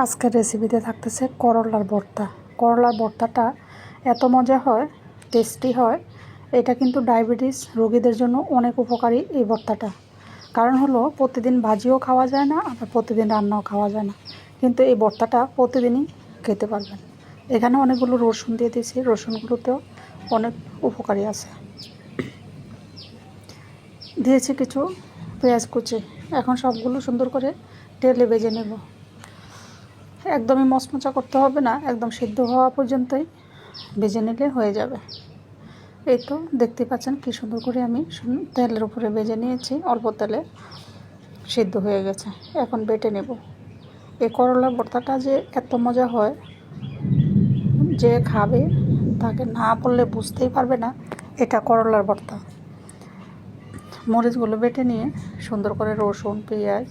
আজকের রেসিপিতে থাকতেছে করলার ভর্তা। করলার ভর্তাটা এত মজা হয়, টেস্টি হয়। এটা কিন্তু ডায়াবেটিস রোগীদের জন্য অনেক উপকারী এই ভর্তাটা। কারণ হলো প্রতিদিন ভাজিও খাওয়া যায় না, আবার প্রতিদিন রান্নাও খাওয়া যায় না, কিন্তু এই ভর্তাটা প্রতিদিনই খেতে পারবেন। এখানে অনেকগুলো রসুন দিয়ে দিয়েছি, রসুনগুলোতেও অনেক উপকারী আছে। দিয়েছি কিছু পেঁয়াজ কুচি। এখন সবগুলো সুন্দর করে তেলে ভেজে নেব। একদমই মচমচা করতে হবে না, একদম সিদ্ধ হওয়া পর্যন্তই ভেজে নিলে হয়ে যাবে। এই তো দেখতে পাচ্ছেন কি সুন্দর করে আমি তেলের উপরে ভেজে নিয়েছি, অল্প তেলে সিদ্ধ হয়ে গেছে। এখন বেটে নেব। এই করলার ভর্তাটা যে এত মজা হয়, যে খাবে তাকে না বললে বুঝতেই পারবে না এটা করলার ভর্তা। মরিচগুলো বেটে নিয়ে সুন্দর করে রসুন পেঁয়াজ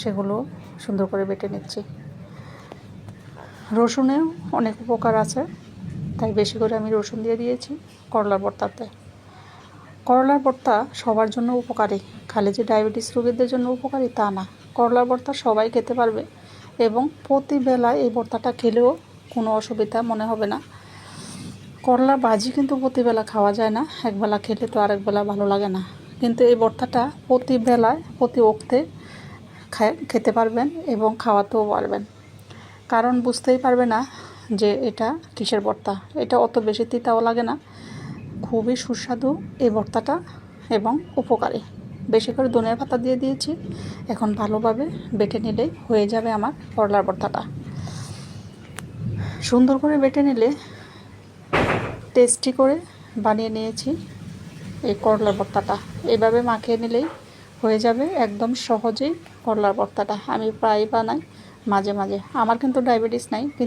সেগুলো সুন্দর করে বেটে নিচ্ছি। রসুনেও অনেক উপকার আছে, তাই বেশি করে আমি রসুন দিয়ে দিয়েছি করলার ভর্তাতে। করলার ভর্তা সবার জন্য উপকারী, খালি যে ডায়াবেটিস রোগীদের জন্য উপকারী তা না। করলার ভর্তা সবাই খেতে পারবে এবং প্রতিবেলায় এই ভর্তাটা খেলেও কোনো অসুবিধা মনে হবে না। করলা ভাজি কিন্তু প্রতিবেলা খাওয়া যায় না, একবেলা খেলে তো আরেকবেলা ভালো লাগে না। কিন্তু এই ভর্তাটা প্রতিবেলায় প্রতি ওক্তে খেতে পারবেন এবং খাওয়াতেও পারবেন। কারণ বুঝতেই পারবে না যে এটা কিসের ভর্তা। এটা অত বেশি তিতাও লাগে না, খুবই সুস্বাদু এই ভর্তাটা এবং উপকারী। বেশি করে ধনিয়া পাতা দিয়ে দিয়েছি। এখন ভালোভাবে বেটে নিলেই হয়ে যাবে আমার করলার ভর্তাটা। সুন্দর করে বেটে নিলে টেস্টি করে বানিয়ে নিয়েছি এই করলার ভর্তাটা। এভাবে মাখিয়ে নিলেই হয়ে যাবে একদম সহজেই করলার ভর্তাটা। আমি প্রায় বানাই মাঝে মাঝে। আমার কিন্তু ডায়াবেটিস নাই, কিন্তু